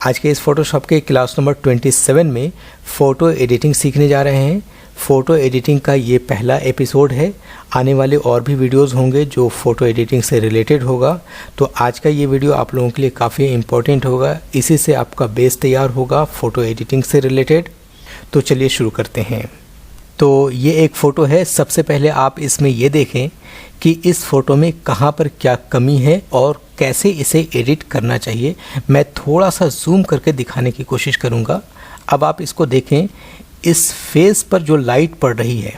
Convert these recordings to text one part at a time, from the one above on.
आज के इस फोटोशॉप के क्लास नंबर 27 में फ़ोटो एडिटिंग सीखने जा रहे हैं। फ़ोटो एडिटिंग का ये पहला एपिसोड है। आने वाले और भी वीडियोस होंगे जो फ़ोटो एडिटिंग से रिलेटेड होगा। तो आज का ये वीडियो आप लोगों के लिए काफ़ी इम्पोर्टेंट होगा। इसी से आपका बेस तैयार होगा फ़ोटो एडिटिंग से रिलेटेड। तो चलिए शुरू करते हैं। तो ये एक फ़ोटो है। सबसे पहले आप इसमें ये देखें कि इस फ़ोटो में कहाँ पर क्या कमी है और कैसे इसे एडिट करना चाहिए। मैं थोड़ा सा जूम करके दिखाने की कोशिश करूँगा। अब आप इसको देखें, इस फेस पर जो लाइट पड़ रही है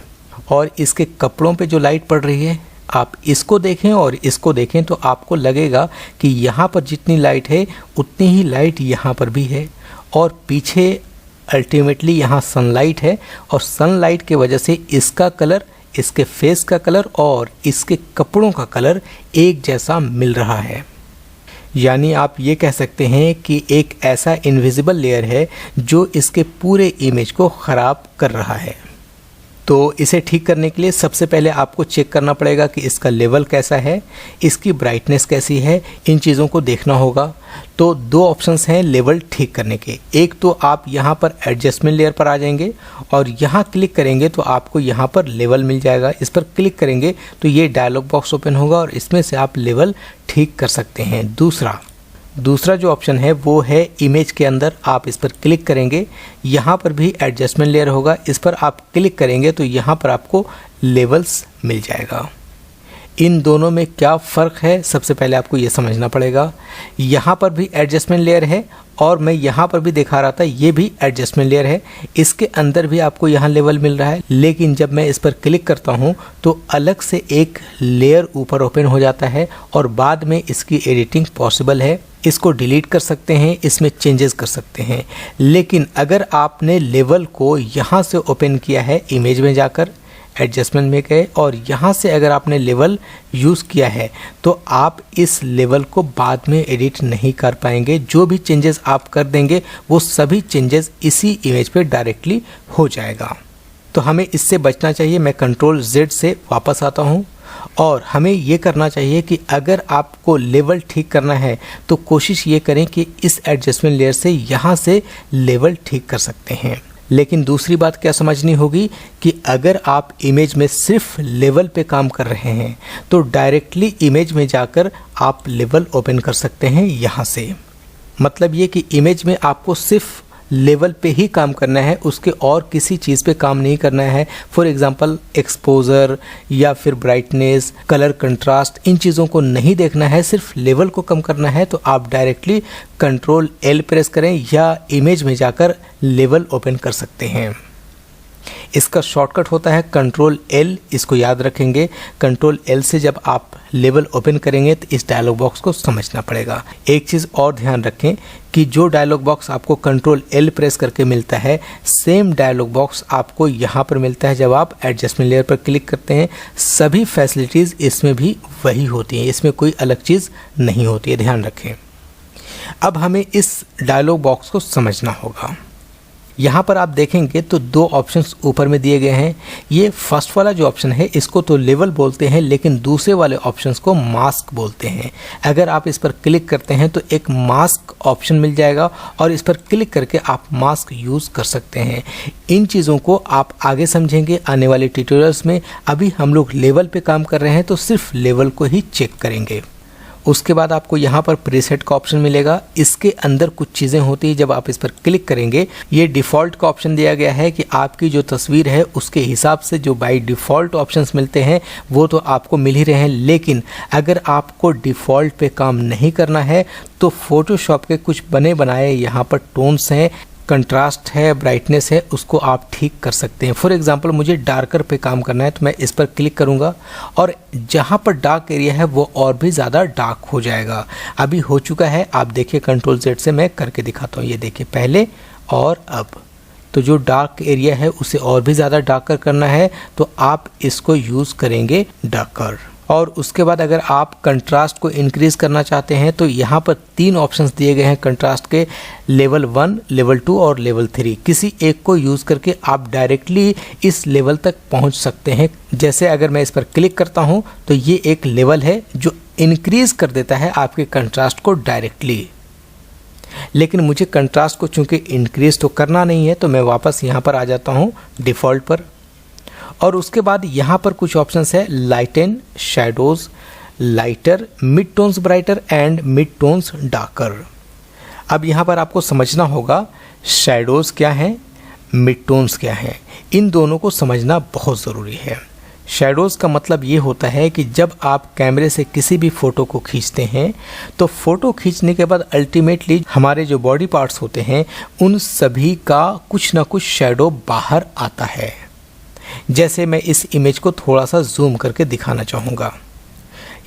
और इसके कपड़ों पे जो लाइट पड़ रही है, आप इसको देखें और इसको देखें तो आपको लगेगा कि यहाँ पर जितनी लाइट है उतनी ही लाइट यहाँ पर भी है और पीछे अल्टीमेटली यहाँ सनलाइट है और सनलाइट के वजह से इसका कलर, इसके फेस का कलर और इसके कपड़ों का कलर एक जैसा मिल रहा है। यानी आप ये कह सकते हैं कि एक ऐसा इनविजिबल लेयर है जो इसके पूरे इमेज को ख़राब कर रहा है। तो इसे ठीक करने के लिए सबसे पहले आपको चेक करना पड़ेगा कि इसका लेवल कैसा है, इसकी ब्राइटनेस कैसी है, इन चीज़ों को देखना होगा। तो दो ऑप्शंस हैं लेवल ठीक करने के। एक तो आप यहाँ पर एडजस्टमेंट लेयर पर आ जाएंगे और यहाँ क्लिक करेंगे तो आपको यहाँ पर लेवल मिल जाएगा। इस पर क्लिक करेंगे तो ये डायलॉग बॉक्स ओपन होगा और इसमें से आप लेवल ठीक कर सकते हैं। दूसरा जो ऑप्शन है वो है इमेज के अंदर। आप इस पर क्लिक करेंगे, यहाँ पर भी एडजस्टमेंट लेयर होगा। इस पर आप क्लिक करेंगे तो यहाँ पर आपको लेवल्स मिल जाएगा। इन दोनों में क्या फ़र्क है, सबसे पहले आपको ये समझना पड़ेगा। यहाँ पर भी एडजस्टमेंट लेयर है और मैं यहाँ पर भी दिखा रहा था, ये भी एडजस्टमेंट लेयर है। इसके अंदर भी आपको यहाँ लेवल मिल रहा है, लेकिन जब मैं इस पर क्लिक करता हूँ तो अलग से एक लेयर ऊपर ओपन हो जाता है और बाद में इसकी एडिटिंग पॉसिबल है। इसको डिलीट कर सकते हैं, इसमें चेंजेस कर सकते हैं। लेकिन अगर आपने लेवल को यहाँ से ओपन किया है, इमेज में जाकर एडजस्टमेंट में गए और यहाँ से अगर आपने लेवल यूज़ किया है तो आप इस लेवल को बाद में एडिट नहीं कर पाएंगे। जो भी चेंजेस आप कर देंगे वो सभी चेंजेस इसी इमेज पे डायरेक्टली हो जाएगा। तो हमें इससे बचना चाहिए। मैं कंट्रोल Z से वापस आता हूँ और हमें ये करना चाहिए कि अगर आपको लेवल ठीक करना है तो कोशिश ये करें कि इस एडजस्टमेंट लेयर से यहाँ से लेवल ठीक कर सकते हैं। लेकिन दूसरी बात क्या समझनी होगी कि अगर आप इमेज में सिर्फ लेवल पे काम कर रहे हैं तो डायरेक्टली इमेज में जाकर आप लेवल ओपन कर सकते हैं यहाँ से। मतलब ये कि इमेज में आपको सिर्फ लेवल पे ही काम करना है, उसके और किसी चीज़ पे काम नहीं करना है। फॉर एग्जांपल एक्सपोजर या फिर ब्राइटनेस, कलर कंट्रास्ट, इन चीज़ों को नहीं देखना है, सिर्फ लेवल को कम करना है। तो आप डायरेक्टली कंट्रोल L प्रेस करें या इमेज में जाकर लेवल ओपन कर सकते हैं। इसका शॉर्टकट होता है कंट्रोल L, इसको याद रखेंगे। कंट्रोल L से जब आप लेवल ओपन करेंगे तो इस डायलॉग बॉक्स को समझना पड़ेगा। एक चीज़ और ध्यान रखें कि जो डायलॉग बॉक्स आपको कंट्रोल L प्रेस करके मिलता है, सेम डायलॉग बॉक्स आपको यहाँ पर मिलता है जब आप एडजस्टमेंट लेयर पर क्लिक करते हैं। सभी फैसिलिटीज़ इसमें भी वही होती हैं, इसमें कोई अलग चीज़ नहीं होती है, ध्यान रखें। अब हमें इस डायलॉग बॉक्स को समझना होगा। यहाँ पर आप देखेंगे तो दो ऑप्शंस ऊपर में दिए गए हैं। ये फर्स्ट वाला जो ऑप्शन है इसको तो लेवल बोलते हैं, लेकिन दूसरे वाले ऑप्शंस को मास्क बोलते हैं। अगर आप इस पर क्लिक करते हैं तो एक मास्क ऑप्शन मिल जाएगा और इस पर क्लिक करके आप मास्क यूज़ कर सकते हैं। इन चीज़ों को आप आगे समझेंगे आने वाले ट्यूटोरियल्स में। अभी हम लोग लेवल पे काम कर रहे हैं तो सिर्फ लेवल को ही चेक करेंगे। उसके बाद आपको यहाँ पर प्रीसेट का ऑप्शन मिलेगा। इसके अंदर कुछ चीज़ें होती हैं, जब आप इस पर क्लिक करेंगे ये डिफ़ॉल्ट का ऑप्शन दिया गया है कि आपकी जो तस्वीर है उसके हिसाब से जो बाय डिफ़ॉल्ट ऑप्शंस मिलते हैं वो तो आपको मिल ही रहे हैं। लेकिन अगर आपको डिफ़ॉल्ट पे काम नहीं करना है तो फ़ोटोशॉप के कुछ बने बनाए यहाँ पर टोन्स हैं, कंट्रास्ट है, ब्राइटनेस है, उसको आप ठीक कर सकते हैं। फॉर एग्जांपल मुझे डार्कर पे काम करना है तो मैं इस पर क्लिक करूंगा और जहां पर डार्क एरिया है वो और भी ज़्यादा डार्क हो जाएगा। अभी हो चुका है, आप देखिए कंट्रोल Z से मैं करके दिखाता हूँ। ये देखिए पहले और अब। तो जो डार्क एरिया है उसे और भी ज़्यादा डार्कर करना है तो आप इसको यूज़ करेंगे डार्कर। और उसके बाद अगर आप कंट्रास्ट को इंक्रीज़ करना चाहते हैं तो यहाँ पर तीन ऑप्शंस दिए गए हैं कंट्रास्ट के, लेवल 1, लेवल 2 और लेवल 3। किसी एक को यूज़ करके आप डायरेक्टली इस लेवल तक पहुँच सकते हैं। जैसे अगर मैं इस पर क्लिक करता हूँ तो ये एक लेवल है जो इंक्रीज़ कर देता है आपके कंट्रास्ट को डायरेक्टली। लेकिन मुझे कंट्रास्ट को चूँकि इंक्रीज तो करना नहीं है, तो मैं वापस यहाँ पर आ जाता हूँ डिफ़ॉल्ट पर। और उसके बाद यहाँ पर कुछ ऑप्शंस है, lighten, shadows, lighter, mid tones brighter and mid tones darker. अब यहाँ पर आपको समझना होगा शैडोज़ क्या हैं, मिड टोन्स क्या हैं। इन दोनों को समझना बहुत ज़रूरी है। शैडोज़ का मतलब ये होता है कि जब आप कैमरे से किसी भी फ़ोटो को खींचते हैं तो फ़ोटो खींचने के बाद अल्टीमेटली हमारे जो बॉडी पार्ट्स होते हैं उन सभी का कुछ ना कुछ शैडो बाहर आता है। जैसे मैं इस इमेज को थोड़ा सा जूम करके दिखाना चाहूँगा।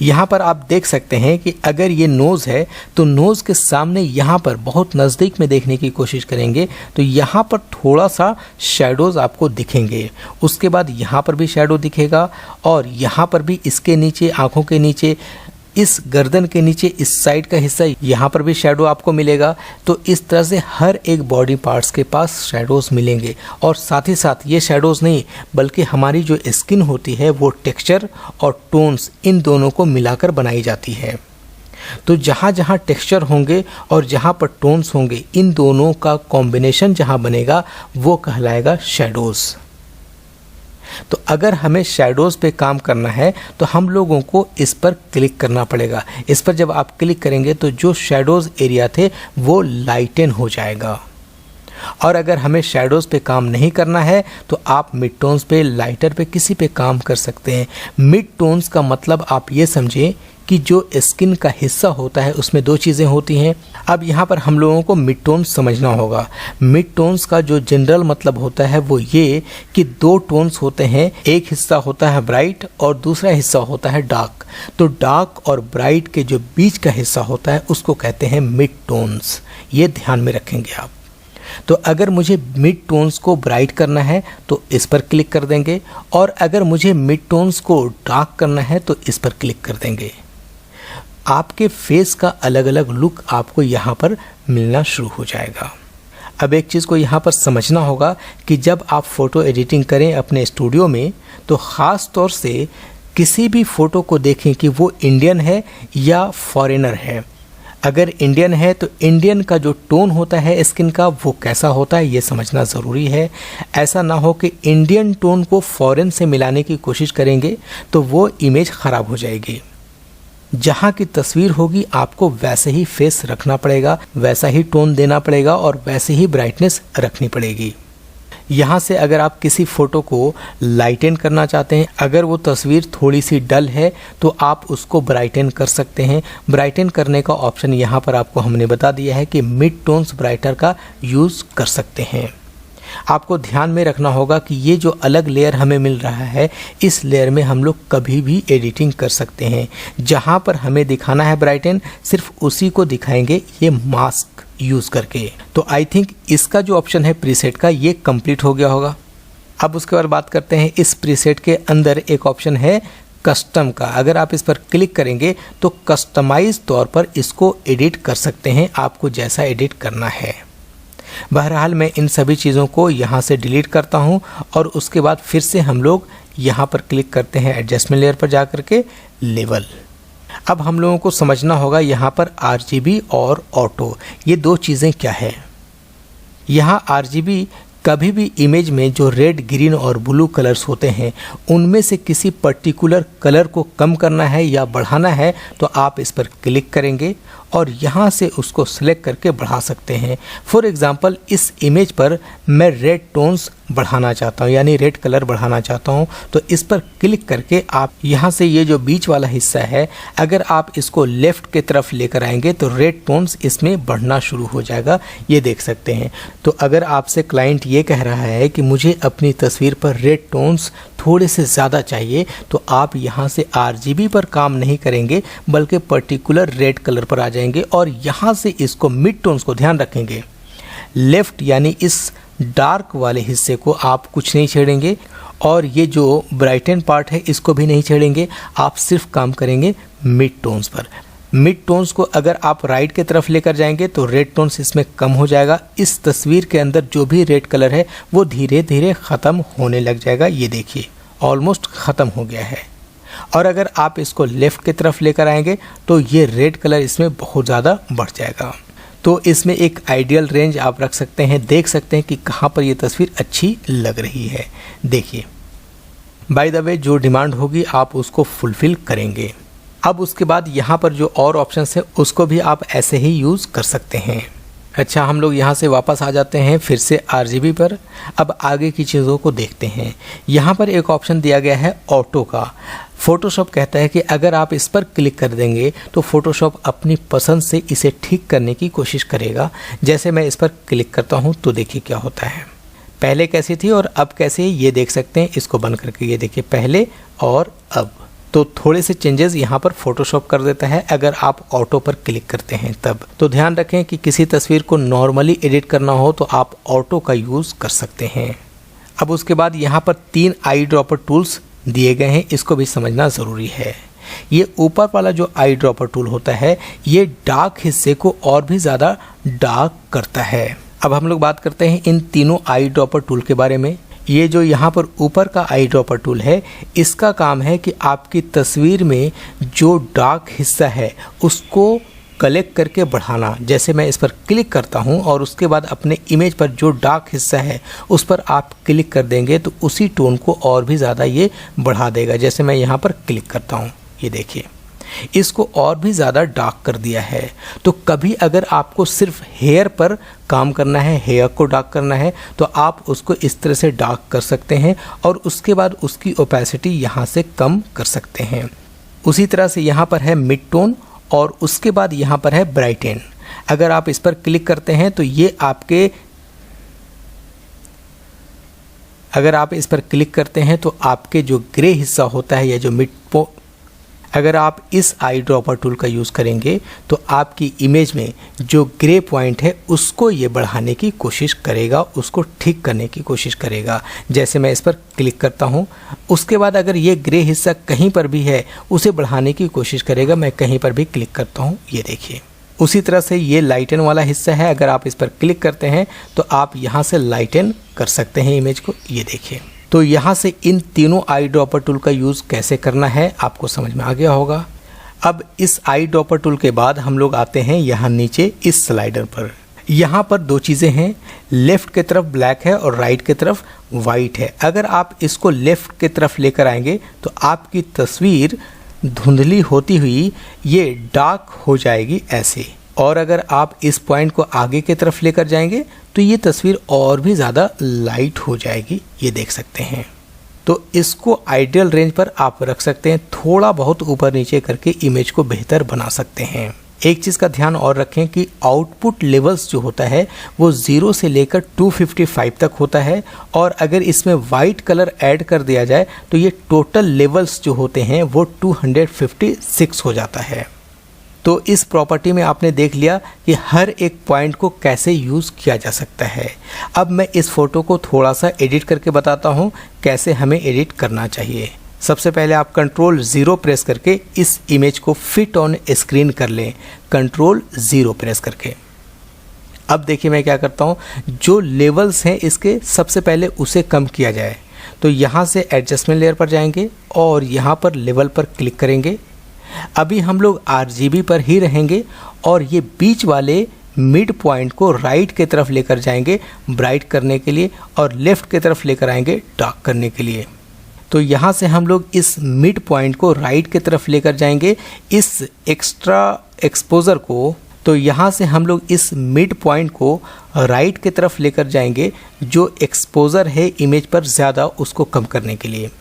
यहाँ पर आप देख सकते हैं कि अगर ये नोज़ है तो नोज़ के सामने यहाँ पर बहुत नज़दीक में देखने की कोशिश करेंगे तो यहाँ पर थोड़ा सा शैडोज़ आपको दिखेंगे। उसके बाद यहाँ पर भी शैडो दिखेगा और यहाँ पर भी, इसके नीचे, आँखों के नीचे, इस गर्दन के नीचे, इस साइड का हिस्सा, यहाँ पर भी शैडो आपको मिलेगा। तो इस तरह से हर एक बॉडी पार्ट्स के पास शैडोज़ मिलेंगे। और साथ ही साथ ये शैडोज़ नहीं बल्कि हमारी जो स्किन होती है वो टेक्सचर और टोन्स इन दोनों को मिलाकर बनाई जाती है। तो जहाँ जहाँ टेक्सचर होंगे और जहाँ पर टोन्स होंगे, इन दोनों का कॉम्बिनेशन जहाँ बनेगा वो कहलाएगा शैडोज़। तो अगर हमें शैडोज़ पे काम करना है तो हम लोगों को इस पर क्लिक करना पड़ेगा। इस पर जब आप क्लिक करेंगे तो जो शैडोज़ एरिया थे वो लाइटन हो जाएगा। और अगर हमें शैडोज़ पे काम नहीं करना है तो आप मिड टोन्स पे, लाइटर पे, किसी पे काम कर सकते हैं। मिड टोन्स का मतलब आप ये समझें कि जो स्किन का हिस्सा होता है उसमें दो चीज़ें होती हैं। अब यहाँ पर हम लोगों को मिड टोन्स समझना होगा। मिड टोन्स का जो जनरल मतलब होता है वो ये कि दो टोन्स होते हैं, एक हिस्सा होता है ब्राइट और दूसरा हिस्सा होता है डार्क। तो डार्क और ब्राइट के जो बीच का हिस्सा होता है उसको कहते हैं मिड टोन्स। ये ध्यान में रखेंगे आप। तो अगर मुझे मिड टोन्स को ब्राइट करना है तो इस पर क्लिक कर देंगे और अगर मुझे मिड टोन्स को डार्क करना है तो इस पर क्लिक कर देंगे। आपके फेस का अलग अलग लुक आपको यहाँ पर मिलना शुरू हो जाएगा। अब एक चीज़ को यहाँ पर समझना होगा कि जब आप फ़ोटो एडिटिंग करें अपने स्टूडियो में तो ख़ास तौर से किसी भी फ़ोटो को देखें कि वो इंडियन है या फॉरेनर है। अगर इंडियन है तो इंडियन का जो टोन होता है स्किन का वो कैसा होता है ये समझना ज़रूरी है। ऐसा ना हो कि इंडियन टोन को फॉरेन से मिलाने की कोशिश करेंगे तो वो इमेज ख़राब हो जाएगी। जहाँ की तस्वीर होगी आपको वैसे ही फेस रखना पड़ेगा, वैसा ही टोन देना पड़ेगा और वैसे ही ब्राइटनेस रखनी पड़ेगी। यहाँ से अगर आप किसी फ़ोटो को लाइटन करना चाहते हैं, अगर वो तस्वीर थोड़ी सी डल है तो आप उसको ब्राइटन कर सकते हैं। ब्राइटन करने का ऑप्शन यहाँ पर आपको हमने बता दिया है कि मिड टोन्स ब्राइटर का यूज़ कर सकते हैं। आपको ध्यान में रखना होगा कि ये जो अलग लेयर हमें मिल रहा है इस लेयर में हम लोग कभी भी एडिटिंग कर सकते हैं। जहाँ पर हमें दिखाना है ब्राइटन सिर्फ उसी को दिखाएंगे ये मास्क यूज़ करके। तो आई थिंक इसका जो ऑप्शन है प्रीसेट का ये कंप्लीट हो गया होगा। अब उसके बाद बात करते हैं इस प्रीसेट के अंदर एक ऑप्शन है कस्टम का। अगर आप इस पर क्लिक करेंगे तो कस्टमाइज तौर पर इसको एडिट कर सकते हैं, आपको जैसा एडिट करना है। बहरहाल मैं इन सभी चीज़ों को यहाँ से डिलीट करता हूँ और उसके बाद फिर से हम लोग यहाँ पर क्लिक करते हैं एडजस्टमेंट लेयर पर जा कर के लेवल। अब हम लोगों को समझना होगा यहाँ पर RGB और ऑटो ये दो चीज़ें क्या है। यहाँ RGB कभी भी इमेज में जो रेड, ग्रीन और ब्लू कलर्स होते हैं उनमें से किसी पर्टिकुलर कलर को कम करना है या बढ़ाना है तो आप इस पर क्लिक करेंगे और यहाँ से उसको सिलेक्ट करके बढ़ा सकते हैं। फॉर एग्ज़ाम्पल इस इमेज पर मैं रेड टोन्स बढ़ाना चाहता हूँ यानी रेड कलर बढ़ाना चाहता हूँ तो इस पर क्लिक करके आप यहाँ से ये जो बीच वाला हिस्सा है अगर आप इसको लेफ़्ट की तरफ लेकर आएंगे तो रेड टोन्स इसमें बढ़ना शुरू हो जाएगा, ये देख सकते हैं। तो अगर आपसे क्लाइंट ये कह रहा है कि मुझे अपनी तस्वीर पर रेड टोन्स थोड़े से ज़्यादा चाहिए तो आप यहाँ से RGB पर काम नहीं करेंगे बल्कि पर्टिकुलर रेड कलर पर आ जाएंगे और यहाँ से इसको मिड टोन्स को ध्यान रखेंगे। लेफ़्ट यानी इस डार्क वाले हिस्से को आप कुछ नहीं छेड़ेंगे और ये जो ब्राइटन पार्ट है इसको भी नहीं छेड़ेंगे, आप सिर्फ काम करेंगे मिड टोन्स पर। मिड टोन्स को अगर आप राइट की तरफ लेकर जाएंगे तो रेड टोन्स इसमें कम हो जाएगा। इस तस्वीर के अंदर जो भी रेड कलर है वो धीरे धीरे ख़त्म होने लग जाएगा। ये देखिए ऑलमोस्ट ख़त्म हो गया है। और अगर आप इसको लेफ़्ट की तरफ लेकर आएंगे तो ये रेड कलर इसमें बहुत ज़्यादा बढ़ जाएगा। तो इसमें एक आइडियल रेंज आप रख सकते हैं, देख सकते हैं कि कहाँ पर ये तस्वीर अच्छी लग रही है। देखिए, बाय द वे जो डिमांड होगी आप उसको फुलफिल करेंगे। अब उसके बाद यहाँ पर जो और ऑप्शंस हैं उसको भी आप ऐसे ही यूज़ कर सकते हैं। अच्छा, हम लोग यहाँ से वापस आ जाते हैं फिर से RGB पर। अब आगे की चीज़ों को देखते हैं। यहाँ पर एक ऑप्शन दिया गया है ऑटो का। फ़ोटोशॉप कहता है कि अगर आप इस पर क्लिक कर देंगे तो फ़ोटोशॉप अपनी पसंद से इसे ठीक करने की कोशिश करेगा। जैसे मैं इस पर क्लिक करता हूँ तो देखिए क्या होता है। पहले कैसी थी और अब कैसे, ये देख सकते हैं। इसको बंद करके ये देखिए, पहले और अब। तो थोड़े से चेंजेस यहाँ पर फोटोशॉप कर देता है अगर आप ऑटो पर क्लिक करते हैं तब। तो ध्यान रखें कि किसी तस्वीर को नॉर्मली एडिट करना हो तो आप ऑटो का यूज़ कर सकते हैं। अब उसके बाद यहाँ पर 3 आई ड्रॉपर टूल्स दिए गए हैं, इसको भी समझना ज़रूरी है। ये ऊपर वाला जो आई ड्रॉपर टूल होता है ये डार्क हिस्से को और भी ज़्यादा डार्क करता है। अब हम लोग बात करते हैं इन तीनों आई ड्रॉपर टूल के बारे में। ये जो यहाँ पर ऊपर का आई ड्रॉपर टूल है, इसका काम है कि आपकी तस्वीर में जो डार्क हिस्सा है उसको कलेक्ट करके बढ़ाना। जैसे मैं इस पर क्लिक करता हूँ और उसके बाद अपने इमेज पर जो डार्क हिस्सा है उस पर आप क्लिक कर देंगे तो उसी टोन को और भी ज़्यादा ये बढ़ा देगा। जैसे मैं यहाँ पर क्लिक करता हूँ, ये देखिए, इसको और भी ज़्यादा डार्क कर दिया है। तो कभी अगर आपको सिर्फ हेयर पर काम करना है, हेयर को डार्क करना है, तो आप उसको इस तरह से डार्क कर सकते हैं और उसके बाद उसकी ओपेसिटी यहाँ से कम कर सकते हैं। उसी तरह से यहाँ पर है मिड टोन और उसके बाद यहाँ पर है ब्राइटन। अगर आप इस पर क्लिक करते हैं तो ये आपके, अगर आप इस पर क्लिक करते हैं तो आपके जो ग्रे हिस्सा होता है या जो अगर आप इस आई ड्रॉपर टूल का यूज़ करेंगे तो आपकी इमेज में जो ग्रे पॉइंट है उसको ये बढ़ाने की कोशिश करेगा, उसको ठीक करने की कोशिश करेगा। जैसे मैं इस पर क्लिक करता हूँ, उसके बाद अगर ये ग्रे हिस्सा कहीं पर भी है उसे बढ़ाने की कोशिश करेगा। मैं कहीं पर भी क्लिक करता हूँ, ये देखिए। उसी तरह से ये लाइटन वाला हिस्सा है, अगर आप इस पर क्लिक करते हैं तो आप यहाँ से लाइटन कर सकते हैं इमेज को, ये देखिए। तो यहाँ से इन तीनों आई ड्रॉपर टूल का यूज़ कैसे करना है आपको समझ में आ गया होगा। अब इस आई ड्रॉपर टूल के बाद हम लोग आते हैं यहाँ नीचे इस स्लाइडर पर। यहाँ पर 2 चीज़ें हैं, लेफ़्ट की तरफ ब्लैक है और राइट की तरफ वाइट है। अगर आप इसको लेफ़्ट की तरफ लेकर आएंगे तो आपकी तस्वीर धुंधली होती हुई ये डार्क हो जाएगी ऐसे, और अगर आप इस पॉइंट को आगे की तरफ लेकर जाएंगे तो ये तस्वीर और भी ज़्यादा लाइट हो जाएगी, ये देख सकते हैं। तो इसको आइडियल रेंज पर आप रख सकते हैं, थोड़ा बहुत ऊपर नीचे करके इमेज को बेहतर बना सकते हैं। एक चीज़ का ध्यान और रखें कि आउटपुट लेवल्स जो होता है वो 0 से लेकर 255 तक होता है, और अगर इसमें वाइट कलर ऐड कर दिया जाए तो ये टोटल लेवल्स जो होते हैं वो 256 हो जाता है। तो इस प्रॉपर्टी में आपने देख लिया कि हर एक पॉइंट को कैसे यूज़ किया जा सकता है। अब मैं इस फ़ोटो को थोड़ा सा एडिट करके बताता हूँ कैसे हमें एडिट करना चाहिए। सबसे पहले आप Ctrl 0 प्रेस करके इस इमेज को फिट ऑन स्क्रीन कर लें, Ctrl 0 प्रेस करके। अब देखिए मैं क्या करता हूँ, जो लेवल्स हैं इसके सबसे पहले उसे कम किया जाए। तो यहाँ से एडजस्टमेंट लेयर पर जाएंगे और यहाँ पर लेवल पर क्लिक करेंगे। अभी हम लोग RGB पर ही रहेंगे और ये बीच वाले मिड पॉइंट को राइट की तरफ लेकर जाएंगे ब्राइट करने के लिए, और लेफ़्ट की तरफ लेकर आएंगे डार्क करने के लिए। तो यहाँ से हम लोग इस मिड पॉइंट को राइट की तरफ लेकर जाएंगे इस एक्स्ट्रा एक्सपोजर को। तो यहाँ से हम लोग इस मिड पॉइंट को राइट की तरफ लेकर जाएंगे, जो एक्सपोजर है इमेज पर ज़्यादा उसको कम करने के लिए।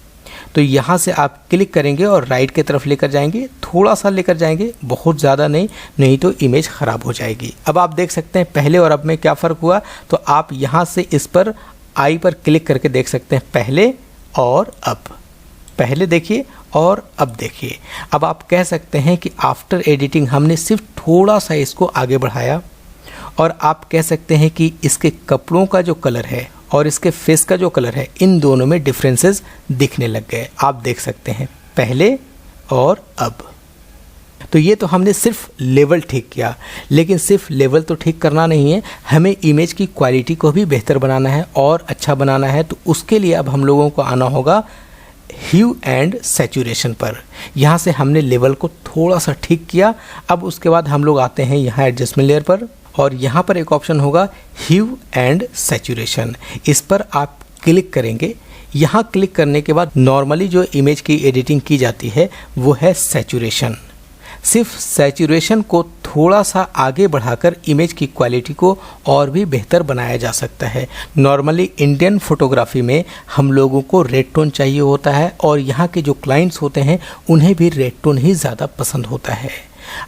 तो यहाँ से आप क्लिक करेंगे और राइट की तरफ लेकर जाएंगे, थोड़ा सा लेकर जाएंगे, बहुत ज़्यादा नहीं तो इमेज ख़राब हो जाएगी। अब आप देख सकते हैं पहले और अब में क्या फ़र्क हुआ। तो आप यहाँ से इस पर आई पर क्लिक करके देख सकते हैं पहले और अब। पहले देखिए और अब देखिए। अब आप कह सकते हैं कि आफ्टर एडिटिंग हमने सिर्फ थोड़ा सा इसको आगे बढ़ाया, और आप कह सकते हैं कि इसके कपड़ों का जो कलर है और इसके फेस का जो कलर है, इन दोनों में डिफरेंसेस दिखने लग गए। आप देख सकते हैं पहले और अब। तो ये तो हमने सिर्फ लेवल ठीक किया, लेकिन सिर्फ लेवल तो ठीक करना नहीं है, हमें इमेज की क्वालिटी को भी बेहतर बनाना है और अच्छा बनाना है। तो उसके लिए अब हम लोगों को आना होगा ह्यू एंड सैचुरेशन पर। यहाँ से हमने लेवल को थोड़ा सा ठीक किया। अब उसके बाद हम लोग आते हैं यहाँ एडजस्टमेंट लेयर पर, और यहाँ पर एक ऑप्शन होगा ह्यू एंड सैचुरेशन। इस पर आप क्लिक करेंगे। यहाँ क्लिक करने के बाद नॉर्मली जो इमेज की एडिटिंग की जाती है वो है सैचुरेशन। सिर्फ सैचुरेशन को थोड़ा सा आगे बढ़ाकर इमेज की क्वालिटी को और भी बेहतर बनाया जा सकता है। नॉर्मली इंडियन फोटोग्राफी में हम लोगों को रेड टोन चाहिए होता है और यहाँ के जो क्लाइंट्स होते हैं उन्हें भी रेड टोन ही ज़्यादा पसंद होता है।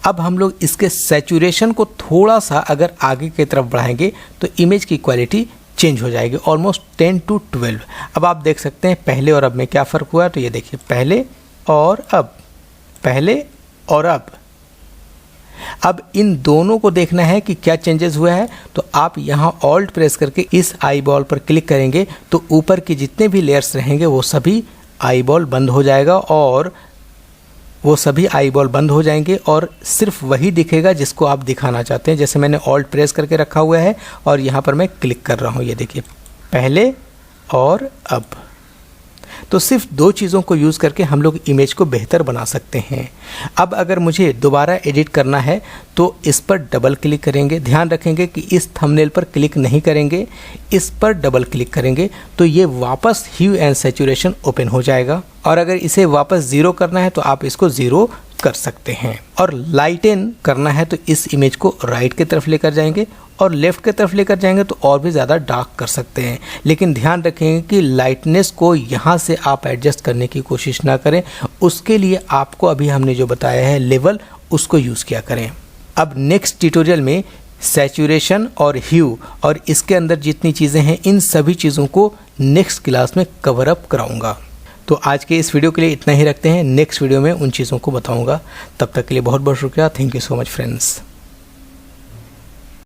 अब हम लोग इसके सैचुरेशन को थोड़ा सा अगर आगे की तरफ बढ़ाएंगे तो इमेज की क्वालिटी चेंज हो जाएगी, ऑलमोस्ट 10 to 12। अब आप देख सकते हैं पहले और अब में क्या फ़र्क हुआ है। तो ये देखिए पहले और अब, पहले और अब इन दोनों को देखना है कि क्या चेंजेस हुआ है। तो आप यहाँ ऑल्ट प्रेस करके इस आई बॉल पर क्लिक करेंगे तो ऊपर के जितने भी लेयर्स रहेंगे वो सभी आई बॉल बंद हो जाएगा और और सिर्फ वही दिखेगा जिसको आप दिखाना चाहते हैं। जैसे मैंने ऑल्ट प्रेस करके रखा हुआ है और यहाँ पर मैं क्लिक कर रहा हूँ, ये देखिए पहले और अब। तो सिर्फ दो चीज़ों को यूज़ करके हम लोग इमेज को बेहतर बना सकते हैं। अब अगर मुझे दोबारा एडिट करना है तो इस पर डबल क्लिक करेंगे। ध्यान रखेंगे कि इस थंबनेल पर क्लिक नहीं करेंगे, इस पर डबल क्लिक करेंगे तो ये वापस ह्यू एंड सैचुरेशन ओपन हो जाएगा। और अगर इसे वापस 0 करना है तो आप इसको 0 कर सकते हैं। और लाइटन करना है तो इस इमेज को राइट की तरफ लेकर जाएंगे और लेफ़्ट की तरफ लेकर जाएंगे तो और भी ज़्यादा डार्क कर सकते हैं। लेकिन ध्यान रखेंगे कि लाइटनेस को यहाँ से आप एडजस्ट करने की कोशिश ना करें। उसके लिए आपको अभी हमने जो बताया है लेवल, उसको यूज़ किया करें। अब नेक्स्ट ट्यूटोरियल में सैचुरेशन और ह्यू और इसके अंदर जितनी चीज़ें हैं इन सभी चीज़ों को नेक्स्ट क्लास में कवर अप कराऊंगा। तो आज के इस वीडियो के लिए इतना ही रखते हैं। नेक्स्ट वीडियो में उन चीज़ों को बताऊंगा। तब तक के लिए बहुत बहुत शुक्रिया। Thank you so much friends.